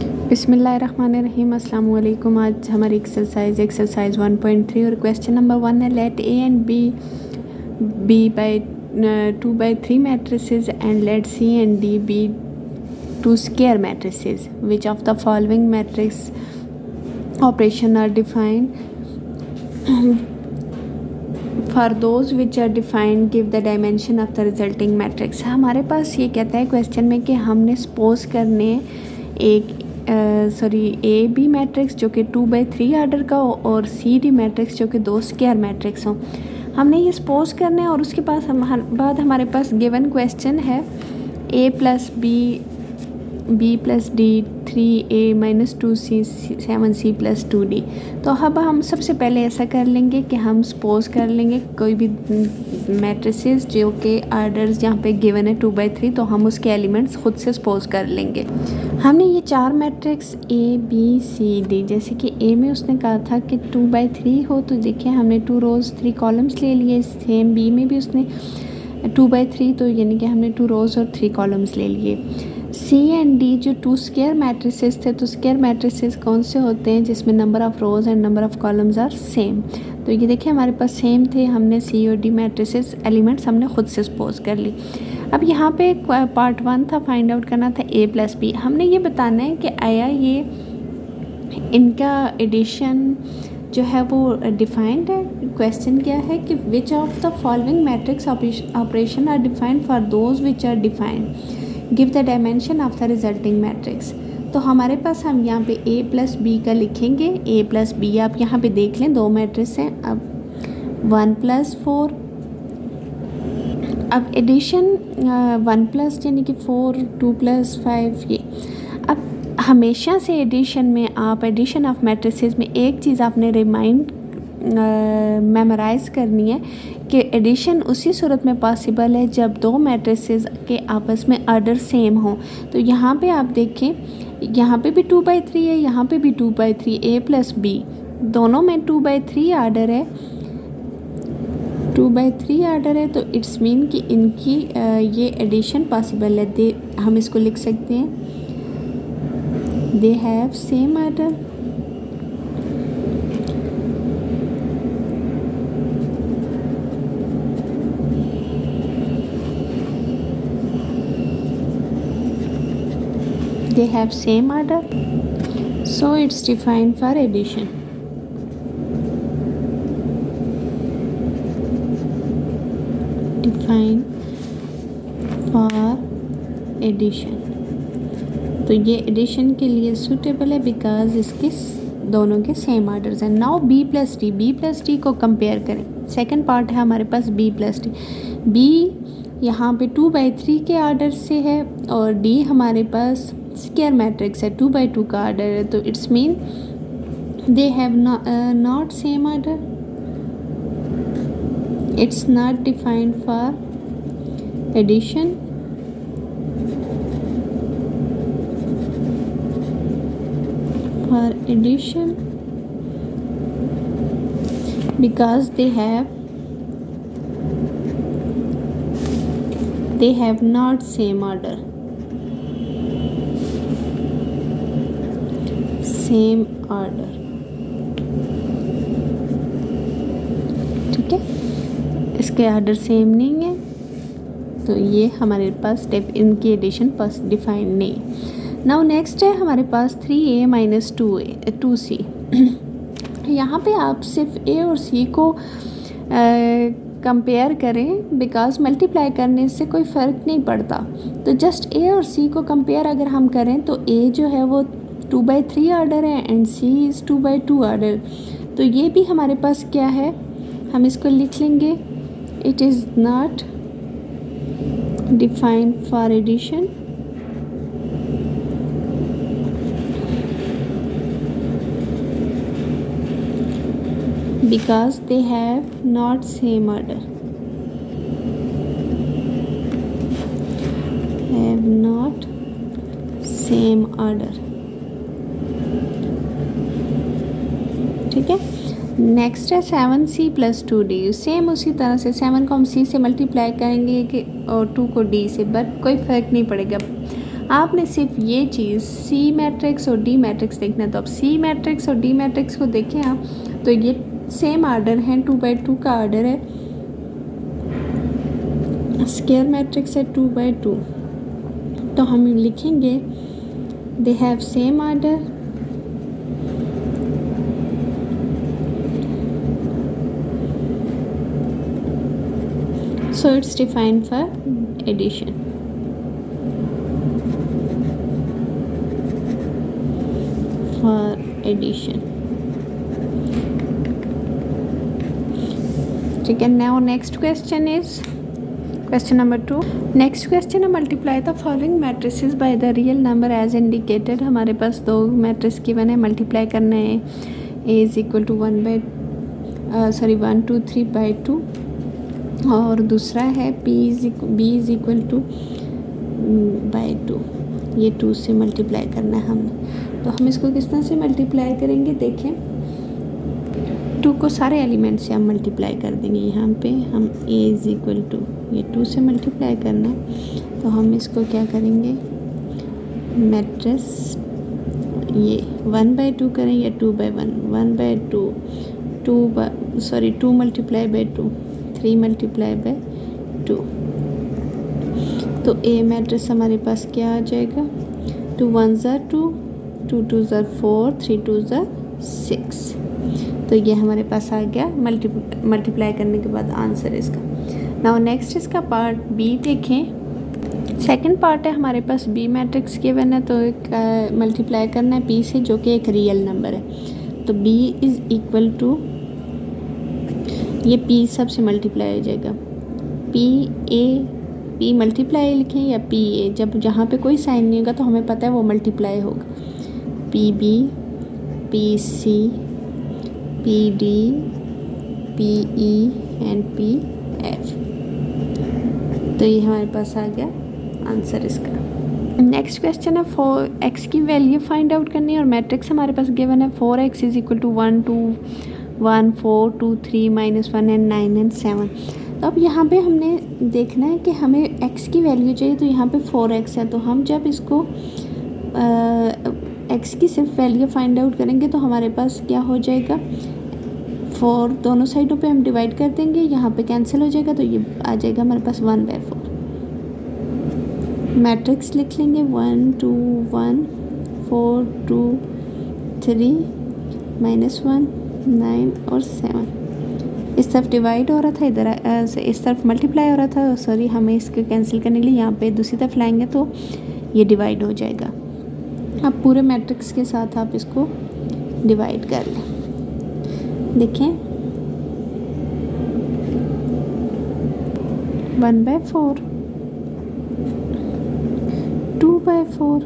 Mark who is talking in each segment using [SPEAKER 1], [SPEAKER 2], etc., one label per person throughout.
[SPEAKER 1] बिस्मिल्लाहिर्रहमानिर्रहीम। अस्सलाम वालेकुम। आज हमारी एक्सरसाइज 1.3 और क्वेश्चन नंबर 1 है, let A and B by 2/3 matrices and let C and D be 2 square matrices. Which of the following matrix operation are defined for those which are defined give the dimension of the resulting matrix. हमारे पास ये कहता है question में कि हमने suppose करने एक ए बी मैट्रिक्स जो कि 2/3 आर्डर का हो और सी डी मैट्रिक्स जो कि 2 स्क्वायर मैट्रिक्स हो। हमने ये सपोज करने और उसके बाद हमारे पास गिवन क्वेश्चन है a plus b plus d 3a minus 2c 7c plus 2d। तो अब हम सबसे पहले ऐसा कर लेंगे कि हम सपोज कर लेंगे कोई भी मैट्रिसेस जो कि आर्डर्स जहाँ पे गिवन है 2/3, तो हम उसके एलिमेंट्स खुद से सपोज कर लेंगे। हमने ये 4 matrix A B C D, जैसे कि A में उसने कहा था कि 2/3 हो, तो देखिए हमने 2 रोज़ 3 कॉलम्स ले लिए। सेम B में भी उसने 2/3, तो यानी कि हमने 2 रोज़ और 3 कॉलम्स ले लिए। C एंड D जो 2 स्क्वायर मैट्रिसेस थे, तो स्क्वायर मैट्रिसेस कौन से होते हैं जिसमें number of rows and number of columns are same. तो ये देखिए हमारे पास सेम थे, हमने C और D मैट्रिसेस एलिमेंट्स हमने खुद से सपोज कर ली। अब यहाँ पे पार्ट 1 था, फाइंड आउट करना था A प्लस B। हमने ये बताना है कि आया ये इनका एडिशन जो है वो डिफाइंड है। क्वेश्चन क्या है कि which of the following matrix operation are defined for those which are defined give the dimension of the resulting matrix. तो हमारे पास हम यहाँ पे A प्लस बी का लिखेंगे। A प्लस बी आप यहाँ पे देख लें, 2 मैट्रिक्स हैं। अब 1 प्लस 4, अब एडिशन 1 प्लस यानी कि 4, 2 प्लस 5 ये। अब हमेशा से एडिशन में आप एडिशन ऑफ मैट्रिसेस में एक चीज़ आपने मेमोराइज़ करनी है कि एडिशन उसी सूरत में पॉसिबल है जब 2 मैट्रिसेस के आपस में आर्डर सेम हो। तो यहाँ पे आप देखें, यहाँ पे भी 2/3 है, यहाँ पे भी 2/3, A प्लस B दोनों में 2/3 आर्डर है, 2/3 आर्डर है। तो इट्स मीन कि इनकी ये एडिशन पॉसिबल है। हम इसको लिख सकते हैं, दे have same order. They have same order, so it's defined for addition. Define for addition, तो ये एडिशन के लिए सूटेबल है बिकॉज इसके दोनों के सेम आर्डर्स हैं। नाउ B प्लस डी को कंपेयर करें। सेकंड पार्ट है हमारे पास B प्लस डी। B यहाँ पे 2/3 के आर्डर से है और D हमारे पास स्क्वायर मैट्रिक्स है, 2/2 का आर्डर है। तो it's mean they have not same order, it's not defined for addition. For addition because they have not same order, same order. ठीक है, इसके ऑर्डर सेम नहीं है, तो ये हमारे पास इनकी एडिशन डिफाइंड नहीं है। नाउ नेक्स्ट है हमारे पास 3a माइनस 2c। यहाँ पे आप सिर्फ a और c को कंपेयर करें बिकॉज मल्टीप्लाई करने से कोई फ़र्क नहीं पड़ता। तो जस्ट a और c को कंपेयर अगर हम करें तो a जो है वो 2/3 आर्डर है एंड C इज़ 2/2 आर्डर। तो ये भी हमारे पास क्या है, हम इसको लिख लेंगे, it is not defined for addition because they have not same order, have not same order। ठीक है, नेक्स्ट है 7c प्लस 2d। सेम उसी तरह से 7 को हम c से मल्टीप्लाई करेंगे कि और 2 को d से, बट कोई फ़र्क नहीं पड़ेगा। आपने सिर्फ ये चीज़ सी मैट्रिक्स और डी मैट्रिक्स देखना है। तो अब सी मैट्रिक्स और डी मैट्रिक्स को देखें आप, तो ये सेम आर्डर हैं, 2/2 का आर्डर है। स्क्वायर मैट्रिक्स है 2/2, तो हम लिखेंगे they have same order, so it's defined for addition. ठीक है। Now next question is question number 2। Next question है multiply the following matrices by the real number as indicated. हमारे पास दो मैट्रिक्स गिवन है, मल्टीप्लाई करना है। ए इज इक्वल टू 1 2 3/2 और दूसरा है बी इज इक्वल टू 2/2। ये 2 से मल्टीप्लाई करना है हमने। तो हम इसको किस तरह से मल्टीप्लाई करेंगे, देखें 2 को सारे एलिमेंट से हम मल्टीप्लाई कर देंगे। यहाँ पे हम a इज इक्वल टू ये 2 से मल्टीप्लाई करना है, तो हम इसको क्या करेंगे, मैट्रिक्स ये 1/2 करें या 2/1, 1/2 2 मल्टीप्लाई बाई 2 3 मल्टीप्लाई बाई 2। तो ए मैट्रिक्स हमारे पास क्या आ जाएगा, 2 1s are 2, 2 2s are 4, 3 2s are 6। तो ये हमारे पास आ गया मल्टीप्लाई करने के बाद आंसर इसका। नाउ नेक्स्ट इसका पार्ट बी देखें। सेकंड पार्ट है हमारे पास बी मैट्रिक्स गिवन है, तो एक मल्टीप्लाई करना है पी से, जो कि एक रियल नंबर है। तो बी इज़ इक्वल टू ये पी सब से मल्टीप्लाई हो जाएगा, पी मल्टीप्लाई लिखें या पी ए, जब जहाँ पे कोई साइन नहीं होगा तो हमें पता है वो मल्टीप्लाई होगा। P B, P C, P D, P E and P F. तो ये हमारे पास आ गया आंसर इसका। नेक्स्ट क्वेश्चन है 4x की वैल्यू फाइंड आउट करनी है और मैट्रिक्स हमारे पास गिवन है 4x is equal to 1 2 1 4 2 3 -1 and 9 and 7। तो अब यहाँ पे हमने देखना है कि हमें x की वैल्यू चाहिए, तो यहाँ पे 4x है। तो हम जब इसको x की सिर्फ वैल्यू फाइंड आउट करेंगे तो हमारे पास क्या हो जाएगा, 4 दोनों साइडों पे हम डिवाइड कर देंगे, यहाँ पे कैंसिल हो जाएगा, तो ये आ जाएगा हमारे पास 1/4। मैट्रिक्स लिख लेंगे 1 2 1 4 2 3 -1 9 और 7। इस तरफ डिवाइड हो रहा था, इधर इस तरफ मल्टीप्लाई हो रहा था, सॉरी हमें इसको कैंसिल करने के लिए यहाँ पे दूसरी तरफ लाएंगे तो ये डिवाइड हो जाएगा। अब पूरे मैट्रिक्स के साथ आप इसको डिवाइड कर लें, देखें 1/4 2/4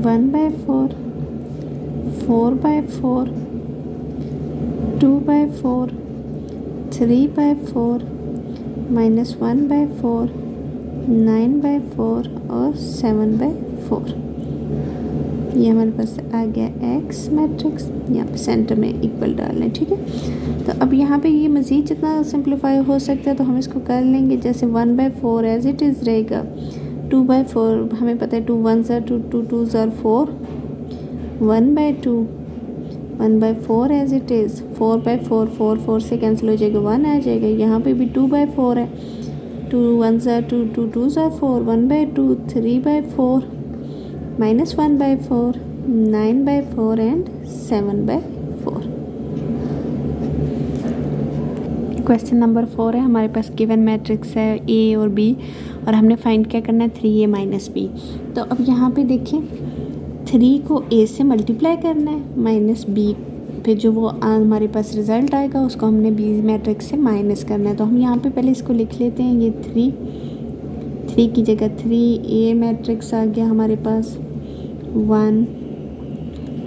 [SPEAKER 1] 1/4 4/4 2/4 3/4 -1/4 9/4 और 7/4। ये हमारे पास आ गया एक्स मैट्रिक्स, यहाँ पे सेंटर में इक्वल डालना है, ठीक है। तो अब यहाँ पे ये मज़ीद जितना सिंप्लीफाई हो सकता है तो हम इसको कर लेंगे, जैसे 1/4 एज इट इज़ रहेगा, 2/4 हमें पता है 2 1s are 2 2 2s are 4, 1/2 1/4 as it is, 4/4 4 से कैंसिल हो जाएगा, 1 आ जाएगा। यहाँ पे भी 2/4 है, 2 1s are 2 2 2s are 4, 1/2 3/4 -1/4 9/4 and 7/4। Question number 4 है, हमारे पास गिवन मैट्रिक्स है ए और बी और हमने फाइंड क्या करना है 3a - b। तो अब यहाँ पे देखें 3 को a से मल्टीप्लाई करना है माइनस b, फिर जो वो हमारे पास रिज़ल्ट आएगा उसको हमने b मैट्रिक्स से माइनस करना है। तो हम यहाँ पे पहले इसको लिख लेते हैं, ये 3 की जगह 3a मैट्रिक्स आ गया हमारे पास, 1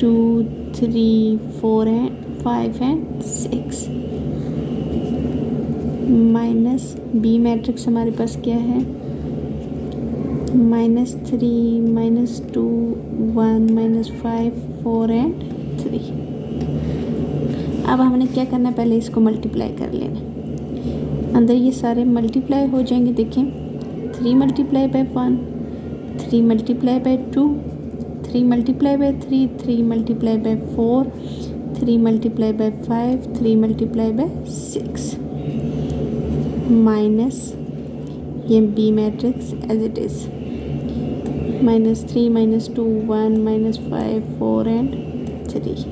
[SPEAKER 1] 2 3 4 and 5 and 6 minus B matrix हमारे पास क्या है, -3 -2 1 -5 4 एंड 3। अब हमने क्या करना है, पहले इसको मल्टीप्लाई कर लेना, अंदर ये सारे मल्टीप्लाई हो जाएंगे। देखें 3 × 1 3 multiply by 2, 3 multiply by 3, 3 multiply by 4, 3 multiply by 5, 3 multiply by 6 minus ये B matrix as it is -3 -2 1 -5 4 and 3।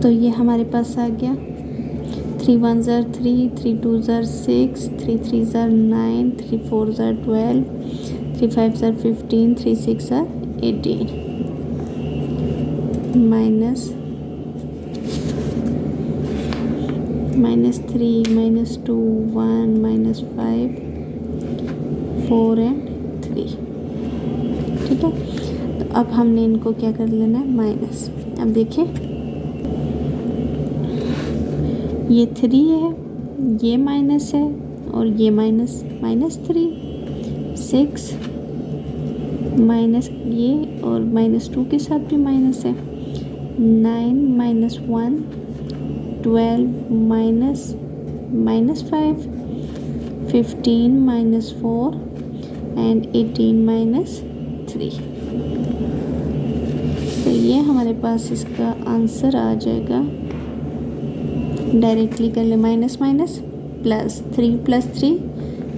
[SPEAKER 1] तो ये हमारे पास आ गया 3 1 ज़र 3, 3 2 ज़र 6, 3 3 ज़र 9, 3 4 ज़र 12, 3 5 ज़र 15, 3 6 ज़र 18 माइनस -3 -2 1 -5 4 एंड 3। ठीक है, तो अब हमने इनको क्या कर लेना है माइनस। अब देखिए ये 3 है, ये माइनस है और ये माइनस -3 6 माइनस ये और -2 के साथ भी माइनस है 9 -1 12 -5 15 -4 एंड 18 -3। तो ये हमारे पास इसका आंसर आ जाएगा। डायरेक्टली कर ले minus minus plus 3 + 3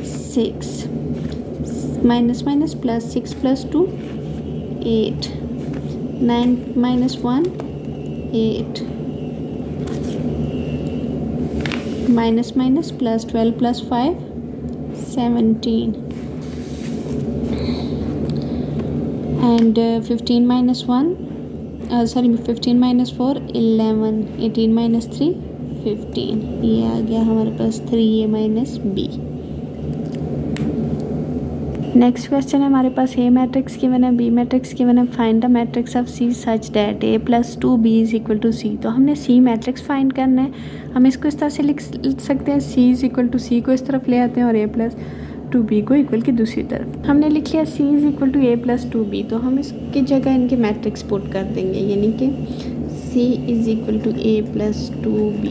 [SPEAKER 1] 6 minus minus plus 6 + 2 8 9 -1 8 minus minus plus 12 + 5 17 and 15 -1 15 -4 11 18 -3 15। ये आ गया हमारे पास 3a - b। नेक्स्ट क्वेश्चन है हमारे पास ए मैट्रिक्स गिवन है, बी मैट्रिक्स गिवन है, find the matrix of C such that a + 2b = c। तो हमने सी मैट्रिक्स फाइंड करना है। हम इसको इस तरह से लिख सकते हैं, c = c को इस तरफ ले आते हैं और a + 2b को इक्वल की दूसरी तरफ। हमने लिख लिया c = a + 2b, तो हम इसकी जगह इनके मैट्रिक्स पुट कर देंगे, यानी कि c = a + 2b।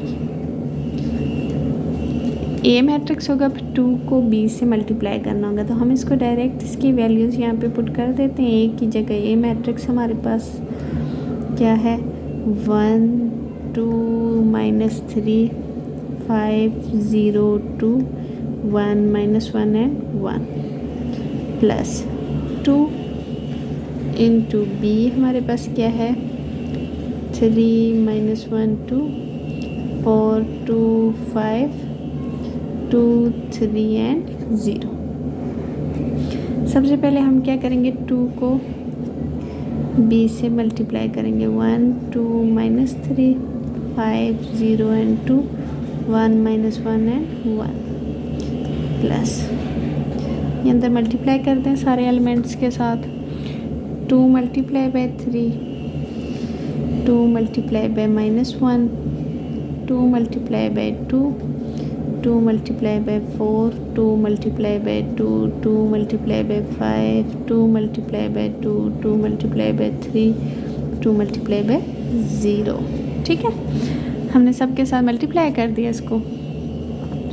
[SPEAKER 1] A matrix होगा, फिर 2 को b से मल्टीप्लाई करना होगा, तो हम इसको डायरेक्ट इसकी वैल्यूज़ यहाँ पे पुट कर देते हैं। ए की जगह ए मैट्रिक्स हमारे पास क्या है 1 2 -3 5 0 2 1 -1 एंड 1 प्लस 2 इंटू बी हमारे पास क्या है 3 -1 2 4 2 5 2 3 एंड 0। सबसे पहले हम क्या करेंगे 2 को b से मल्टीप्लाई करेंगे 1 2 -3 5 0 एंड 2 1 -1 एंड 1 प्लस ये अंदर मल्टीप्लाई करते हैं सारे एलिमेंट्स के साथ 2 × 3 2 × -1 2 × 2 2 × 4 2 × 2 2 × 5 2 × 2 2 × 3 2 × 0। ठीक है, हमने सबके साथ मल्टीप्लाई कर दिया इसको।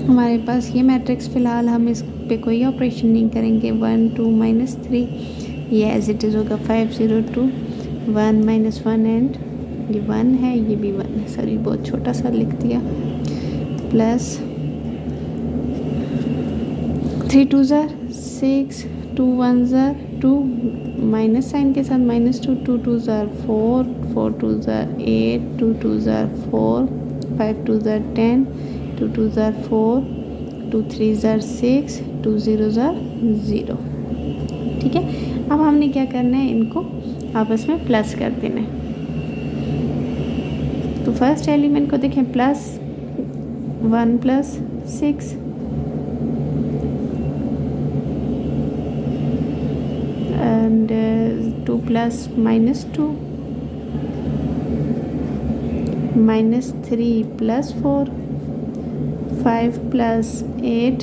[SPEAKER 1] हमारे पास ये मैट्रिक्स फ़िलहाल हम इस पे कोई ऑपरेशन नहीं करेंगे। 1 2 -3 ये एज इट इज़ होगा 5 0 2 1 -1 एंड ये 1 है, ये भी 1 है, सॉरी बहुत छोटा सा लिख दिया, प्लस 3 2 ज़र 6 2 1 ज़र 2 माइनस साइन के साथ -2 2 2 ज़र 4 4 2 ज़र 8 2 2 ज़र 4 5 2 ज़र 10 2 2 ज़र 4 2 3 ज़र 6 2 0 ज़र 0। ठीक है, अब हमने क्या करना है, इनको आपस में प्लस कर देना है। तो फर्स्ट एलिमेंट को देखें प्लस 1 + 6 and 2 + -2 -3 + 4 5 + 8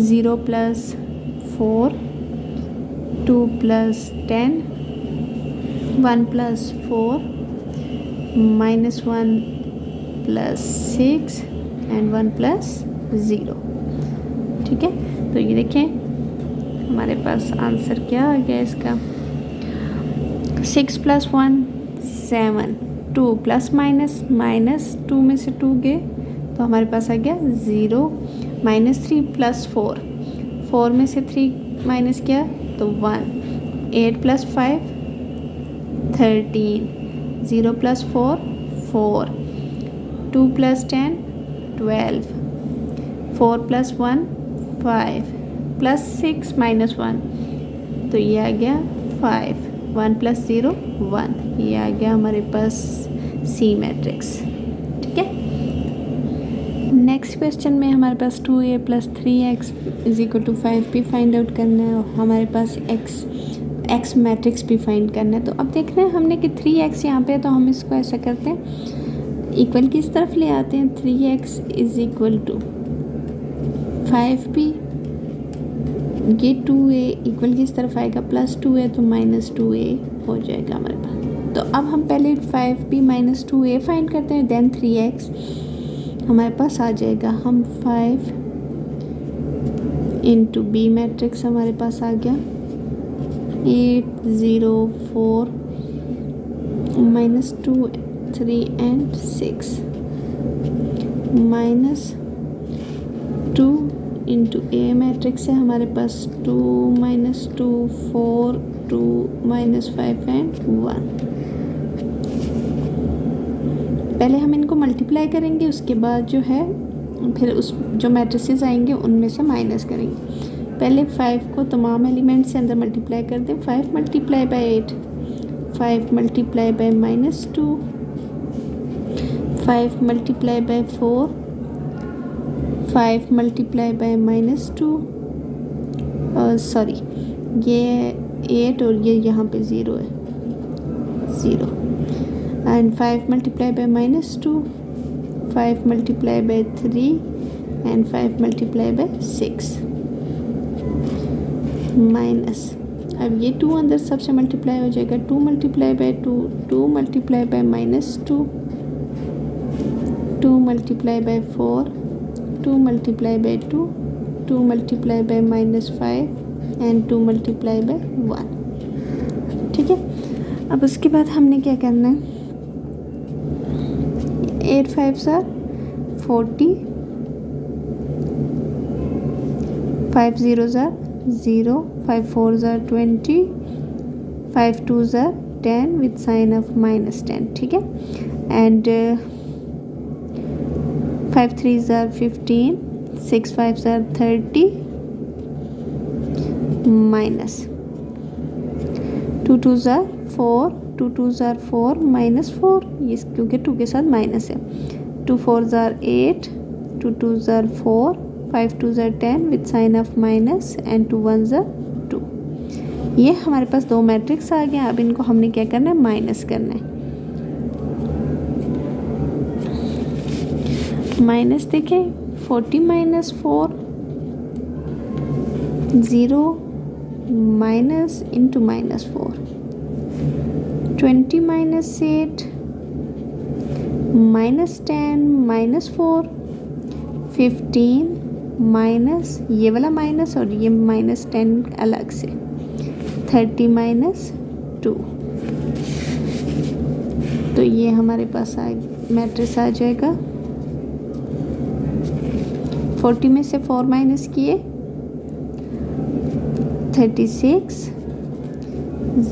[SPEAKER 1] 0 + 4 2 + 10 1 + 4 -1 + 6 and 1 + 0 ठीक है, तो ये देखें हमारे पास आंसर क्या आ गया इसका, 6 + 1 7, 2 प्लस माइनस 2 में से 2 गए तो हमारे पास आ गया 0, -3 + 4, 4 में से 3 माइनस किया तो 1, 8 + 5 13, 0 + 4 4, 2 + 10 12, 4 + 1 5, +6 -1 तो ये आ गया 5, 1 + 0 1, ये आ गया हमारे पास सी मैट्रिक्स। ठीक है, नेक्स्ट क्वेश्चन में हमारे पास 2a + 3x = 5b find out करना है और हमारे पास x मैट्रिक्स भी फाइंड करना है। तो अब देखना है हमने कि 3x यहाँ पे है तो हम इसको ऐसा करते हैं इक्वल की इस तरफ ले आते हैं, 3x = 5b, ये 2a इक्वल की इस तरफ आएगा, +2a तो -2a हो जाएगा हमारे पास। तो अब हम पहले 5b - 2a फाइंड करते हैं, देन 3x हमारे पास आ जाएगा। हम 5 × b मैट्रिक्स हमारे पास आ गया, 8 0 4 -2 3 and 6 -2 × a मैट्रिक्स है हमारे पास 2 -2 4 2 -5 and 1। पहले हम इनको मल्टीप्लाई करेंगे, उसके बाद जो है फिर उस जो मैट्रिसेस आएंगे उनमें से माइनस करेंगे। पहले 5 को तमाम एलिमेंट से अंदर मल्टीप्लाई कर दें, 5 × 8, 5 × -2, 5 × 4, 5 × -2, सॉरी ये 8 और ये यहाँ पे 0 है, 0 एंड 5 × -2, 5 × 3 एंड 5 × 6 माइनस, अब ये 2 अंदर सबसे मल्टीप्लाई हो जाएगा, 2 × 2, 2 × -2, 2 × 4, 2 × 2, 2 × -5 एंड 2 × 1। ठीक है, अब उसके बाद हमने क्या करना है, 8 5 40, 5 0 0, 5 4 20, 5 2 10 विद साइन ऑफ -10। ठीक है, एंड 5 3 15, 6 5 30 माइनस 2 2 4, 2 2 4 -4, ये क्योंकि 2 के साथ माइनस है, 2 4 8, 2 2 4, 5 2 10 with sign of minus and 2 1 2। ये हमारे पास 2 मैट्रिक्स आ गए। अब इनको हमने क्या करना है, माइनस करना है। माइनस देखें, 40 - 4 0 माइनस इंटू -4, 20 - 8 -10 -4, 15 माइनस ये वाला माइनस और ये -10 अलग से, 30 - 2। तो ये हमारे पास मैट्रिक्स आ जाएगा। 40 में से 4 माइनस किए, 36,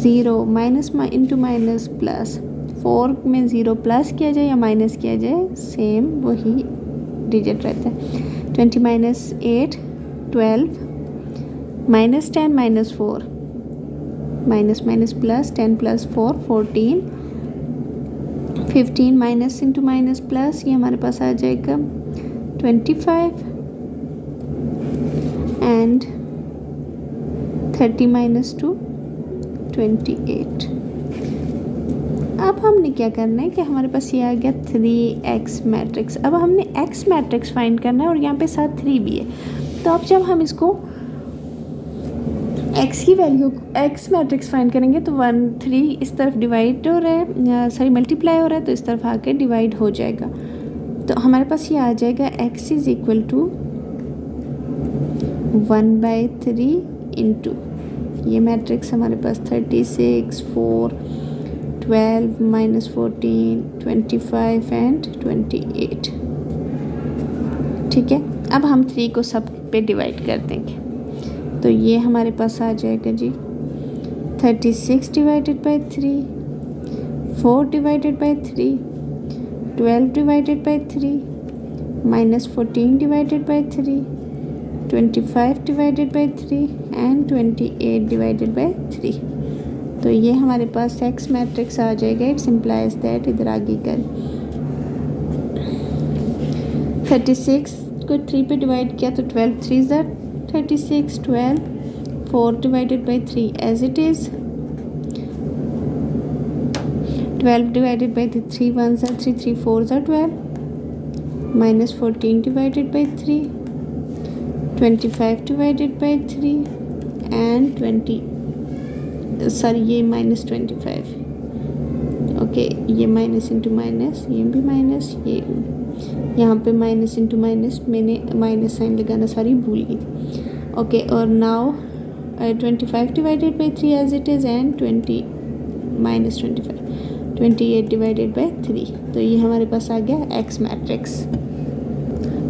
[SPEAKER 1] 0 माइनस इंटू माइनस प्लस, 4 में 0 प्लस किया जाए या माइनस किया जाए सेम वही डिजिट रहता है। 20 - 8 12, -10 -4, minus plus 10 + 4 14, 15 minus into minus plus, ये हमारे पास आ जाएगा 25 एंड 30 - 2 28। अब हमने क्या करना है कि हमारे पास ये आ गया 3x मैट्रिक्स। अब हमने x मैट्रिक्स फाइंड करना है और यहाँ पे साथ 3 भी है। तो अब जब हम इसको x की वैल्यू x मैट्रिक्स फाइंड करेंगे तो 1 3 इस तरफ डिवाइड हो रहा है, सॉरी मल्टीप्लाई हो रहा है, तो इस तरफ आके डिवाइड हो जाएगा। तो हमारे पास ये आ जाएगा x = 1/3 इंटू ये मैट्रिक्स हमारे पास 36, 4, 12, -14, 25 एंड 28। ठीक है, अब हम 3 को सब पे डिवाइड कर देंगे, तो ये हमारे पास आ जाएगा जी 36 divided by 3, 4 divided by 3, 12 divided by 3, -14 divided by 3, 25 divided by 3 and 28 divided by 3। तो ये हमारे पास एक्स मैट्रिक्स आ जाएगा। इट्स इम्प्लाइज दैट, इधर आगे कर 36 को 3 पे डिवाइड किया तो 12 3 ज़ा 36, 12, 4 divided by 3 as it is, 12 divided by 3 1 ज़ा 3, 3 4 ज़ा 12, -14 divided by 3, 25 divided by 3 and ये -25। ओके, ये माइनस इंटू माइनस, ये भी माइनस, ये यहाँ पे माइनस इंटू माइनस, मैंने माइनस साइन लगाना सारी भूल गई थी। ओके, और now 25 divided by 3 as it is and -25, 28 divided by 3। तो ये हमारे पास आ गया एक्स मैट्रिक्स।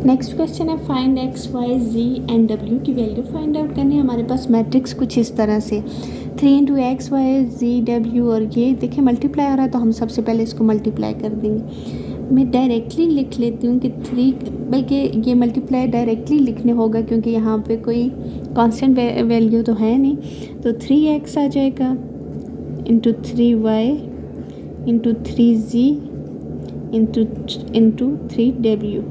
[SPEAKER 1] नेक्स्ट क्वेश्चन है find X Y Z and W की वैल्यू फाइंड आउट करनी है। हमारे पास मैट्रिक्स कुछ इस तरह से 3 into X Y Z W, और ये देखिए मल्टीप्लाई हो रहा है तो हम सबसे पहले इसको मल्टीप्लाई कर देंगे। मैं डायरेक्टली लिख लेती हूँ कि 3, बल्कि ये मल्टीप्लाई डायरेक्टली लिखने होगा क्योंकि यहाँ पे कोई कांस्टेंट वैल्यू तो है नहीं। तो 3x आ जाएगा into 3y into 3z into 3w।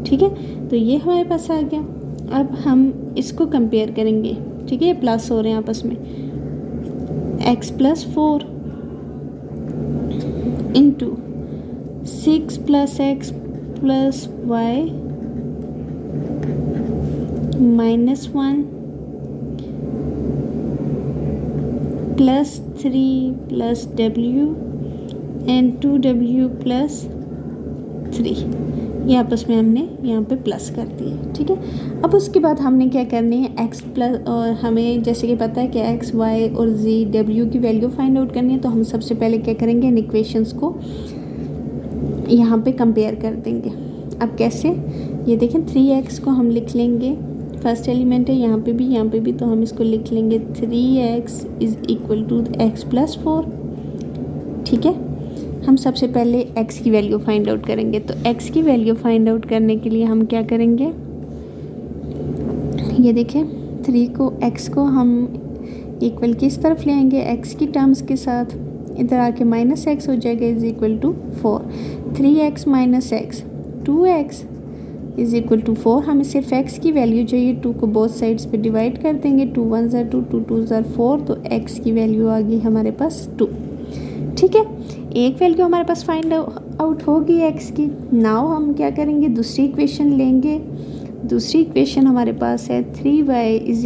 [SPEAKER 1] ठीक है, तो ये हमारे पास आ गया। अब हम इसको कंपेयर करेंगे। ठीक है, प्लस हो रहे हैं आपस में, x + 4 into 6 + x + y -1 + 3 + w and 2w + 3। ये आपस में हमने यहाँ पे प्लस कर दिए। ठीक है, अब उसके बाद हमने क्या करनी है, x प्लस, और हमें जैसे कि पता है कि x, y और z w की वैल्यू फाइंड आउट करनी है। तो हम सबसे पहले क्या करेंगे, इन इक्वेशंस को यहाँ पे कंपेयर कर देंगे। अब कैसे, ये देखें 3x को हम लिख लेंगे, फर्स्ट एलिमेंट है यहाँ पे भी, तो हम इसको लिख लेंगे 3x = x + 4। ठीक है, हम सबसे पहले x की वैल्यू फाइंड आउट करेंगे। तो x की वैल्यू फाइंड आउट करने के लिए हम क्या करेंगे, ये देखें 3 को, x को हम इक्वल किस तरफ ले आएंगे, x की टर्म्स के साथ, इधर आके -x हो जाएगा = 4। 3x - x 2x = 4। हमें सिर्फ x की वैल्यू चाहिए, 2 को बोथ साइड्स पे डिवाइड कर देंगे, 2 1 ज़ा 2, 2 2 ज़ा 4, तो x की वैल्यू आ गई हमारे पास 2। ठीक है, एक वैल्यू हमारे पास फाइंड आउट होगी x की। नाउ हम क्या करेंगे, दूसरी इक्वेशन लेंगे। दूसरी इक्वेशन हमारे पास है 3y =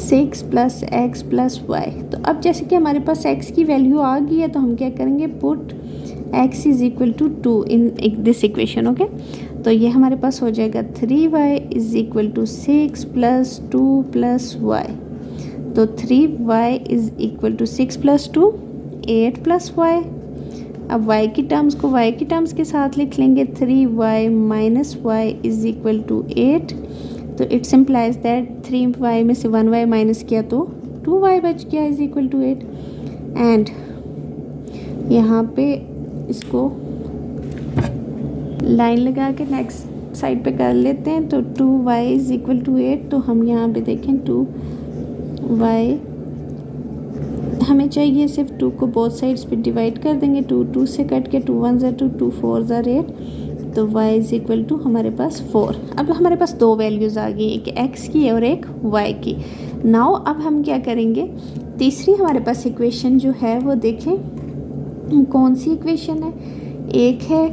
[SPEAKER 1] 6 + x + y। तो अब जैसे कि हमारे पास x की वैल्यू आ गई है, तो हम क्या करेंगे, put x = 2 in this equation. Okay, तो ये हमारे पास हो जाएगा 3y = 6 + 2 + y। तो 3y = 6 + 2 8 + y। अब y की टर्म्स को y की टर्म्स के साथ लिख लेंगे, 3y - y = 8। तो इट्स इम्प्लाइज दैट 3y में से 1y माइनस किया तो 2y बच गया = 8। एंड यहाँ पे इसको लाइन लगा के नेक्स्ट साइड पे कर लेते हैं। तो 2y = 8, तो हम यहाँ पे देखें 2y हमें चाहिए सिर्फ 2 को बोथ साइड्स पे डिवाइड कर देंगे, 2 2 से कट के 2 1 ज़ा 2, 2 4 ज़ा 8, तो y = हमारे पास 4। अब हमारे पास दो वैल्यूज़ आ गई, एक x की और एक y की। नाउ अब हम क्या करेंगे, तीसरी हमारे पास इक्वेशन जो है वो देखें कौन सी इक्वेशन है। एक है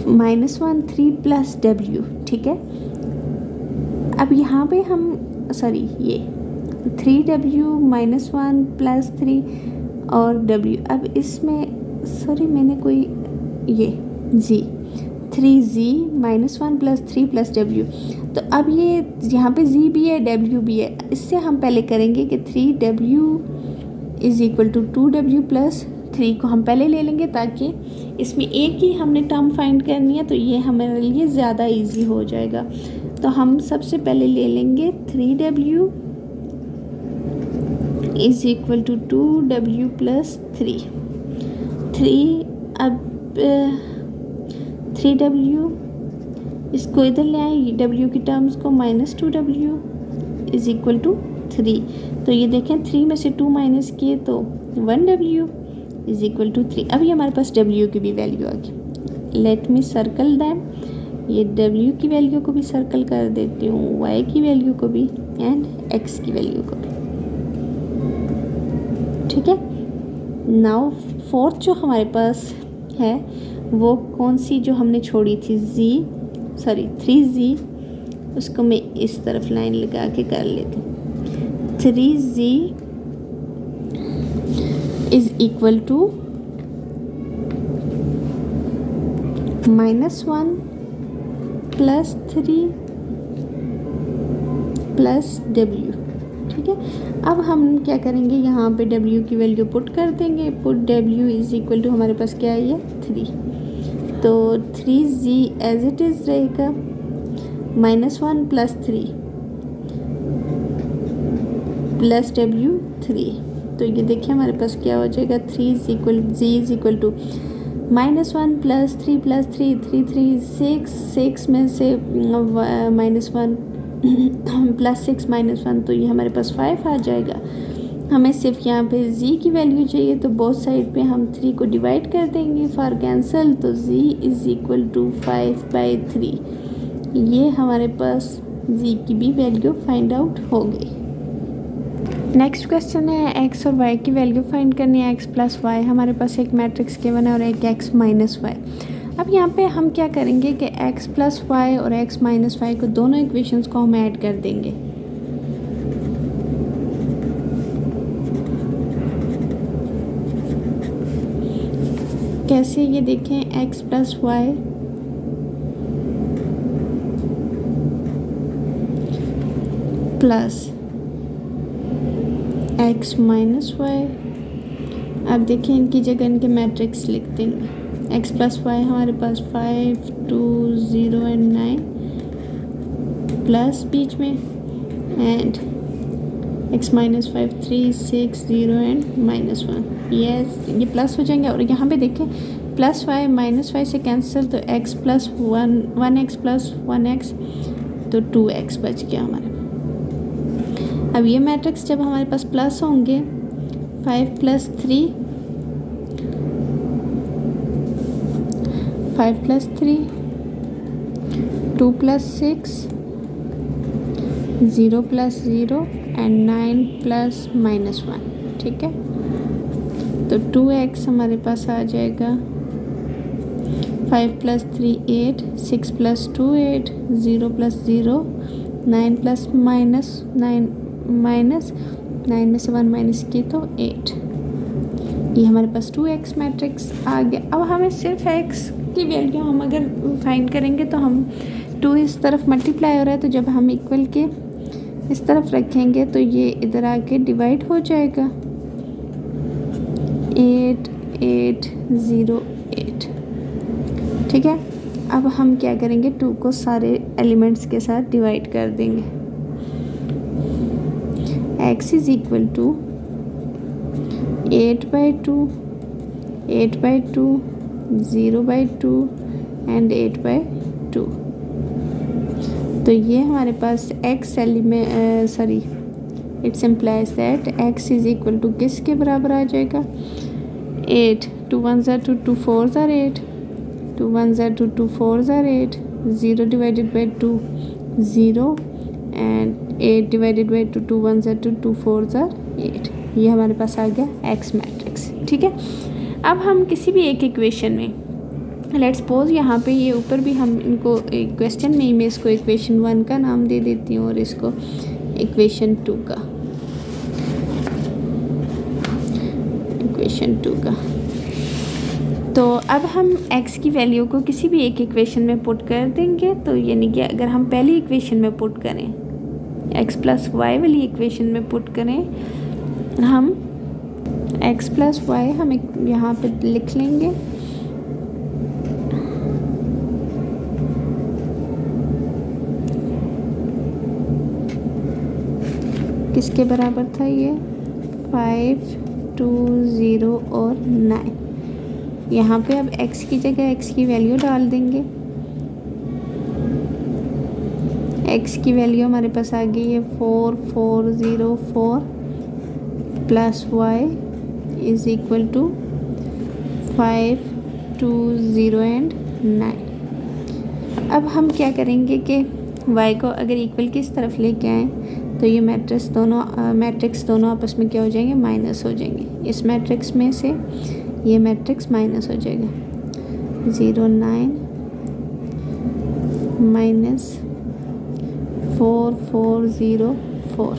[SPEAKER 1] -1 3 + w। ठीक है, अब यहाँ पे हम ये 3w - 1 + 3 और w। अब इसमें मैंने कोई ये जी, 3z -1 + 3 + w। तो अब ये यहाँ पे z भी है w भी है, इससे हम पहले करेंगे कि 3w = 2w + 3 को हम पहले ले लेंगे ताकि इसमें एक ही हमने टर्म फाइंड करनी है, तो ये हमारे लिए ज़्यादा इजी हो जाएगा। तो हम सबसे पहले ले लेंगे 3w = 2w + 3। अब 3w इसको इधर ले आए, w की टर्म्स को -2w = 3। तो ये देखें 3 में से 2 माइनस किए तो 1w = 3। अभी हमारे पास w की भी वैल्यू आ गई। लेट मी सर्कल दैम, ये w की वैल्यू को भी सर्कल कर देती हूँ, y की वैल्यू को भी एंड x की वैल्यू को भी। ठीक है, नाउ फोर्थ जो हमारे पास है वो कौन सी जो हमने छोड़ी थी 3z, उसको मैं इस तरफ लाइन लगा के कर लेती हूँ। 3z = -1 + 3 + w। ठीक है, अब हम क्या करेंगे, यहाँ पे w की वैल्यू पुट कर देंगे। पुट w = हमारे पास क्या है, ये 3। तो 3z एज इट इज़ रहेगा -1 + 3 + w 3। तो ये देखिए हमारे पास क्या हो जाएगा, z = -1 + 3 + 3, 3 3 6 में से -1 +6 -1, तो ये हमारे पास 5 आ जाएगा। हमें सिर्फ यहाँ पे z की वैल्यू चाहिए, तो बोथ साइड पे हम 3 को डिवाइड कर देंगे फॉर कैंसल। तो z = 5/3। ये हमारे पास z की भी वैल्यू फाइंड आउट हो गई। नेक्स्ट क्वेश्चन है x और y की वैल्यू फाइंड करनी है। x + y हमारे पास एक मैट्रिक्स गिवन है और एक x - y। अब यहाँ पे हम क्या करेंगे कि x + y और x - y को दोनों इक्वेशंस को हम ऐड कर देंगे। कैसे, ये देखें x + y plus x - y। अब देखें इनकी जगह इनके मैट्रिक्स लिख देंगे। x + y हमारे पास 5 2 0 एंड 9 प्लस बीच में एंड x - 5 3 6 0 एंड -1। ये प्लस हो जाएंगे और यहाँ पे देखें +y -y से कैंसिल, तो x + 1x + 1x, तो 2x बच गया हमारे। अब ये मैट्रिक्स जब हमारे पास प्लस होंगे 5 + 3 2 + 6 0 + 0 एंड 9 + -1। ठीक है, तो 2x हमारे पास आ जाएगा। 5 + 3 8 6 + 2 8 0 + 0 9 + -9 में से 1 माइनस की तो 8। ये हमारे पास 2x मैट्रिक्स आ गया। अब हमें सिर्फ x की वैल्यू हम अगर फाइंड करेंगे तो हम 2 इस तरफ मल्टीप्लाई हो रहा है, तो जब हम इक्वल के इस तरफ रखेंगे तो ये इधर आके डिवाइड हो जाएगा। 8 8 0 8। ठीक है, अब हम क्या करेंगे, 2 को सारे एलिमेंट्स के साथ डिवाइड कर देंगे। x = 8/2 8/2 0/2 and 8/2। तो ये हमारे पास x it's implies that x = किसके बराबर आ जाएगा, 8 2 1 = 2 2 4 = 8 2 1 = 2 2 4 = 8 0 / 2 0 एंड 8 / 2 2 1 = 2 2 4 = 8। ये हमारे पास आ गया x मैट्रिक्स। ठीक है, अब हम किसी भी एक इक्वेशन में लेट्स सपोज यहाँ पे ये ऊपर भी हम इनको क्वेश्चन में ही मैं इसको इक्वेशन 1 का नाम दे देती हूँ और इसको इक्वेशन 2 का तो अब हम x की वैल्यू को किसी भी एक इक्वेशन में पुट कर देंगे। तो यानी कि अगर हम पहली इक्वेशन में पुट करें, x प्लस वाई वाली इक्वेशन में पुट करें, हम x प्लस वाई हम यहाँ पे लिख लेंगे। किसके बराबर था ये? 5, 2, 0 और 9। यहाँ पे अब x की जगह x की वैल्यू डाल देंगे। x की वैल्यू हमारे पास आ गई है 4, 4, 0, 4 plus y is equal to 5, 2, 0 and 9। अब हम क्या करेंगे कि y को अगर इक्वल किस तरफ लेके आएँ तो ये मैट्रिक्स दोनों आपस में क्या हो जाएंगे? माइनस हो जाएंगे। इस मैट्रिक्स में से ये मैट्रिक्स माइनस हो जाएगा। 0, 9 माइनस 4, 4, 0, 4।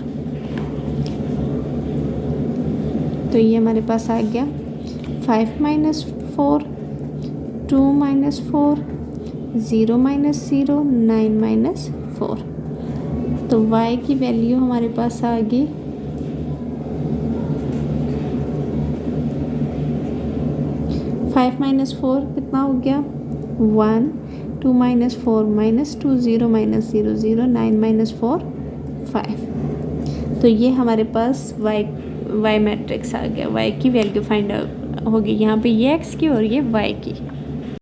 [SPEAKER 1] तो ये हमारे पास आ गया 5 माइनस 4, 2 माइनस 4, 0 माइनस 0, 9 माइनस 4। तो y की वैल्यू हमारे पास आ गई 5 माइनस 4 कितना हो गया? 1, 2 माइनस 4 माइनस 2, 0 माइनस 0, 0, 9 माइनस 4, 5। तो ये हमारे पास y मैट्रिक्स आ गया। y की वैल्यू फाइंड आउट होगी यहाँ पे, ये x की और ये y की।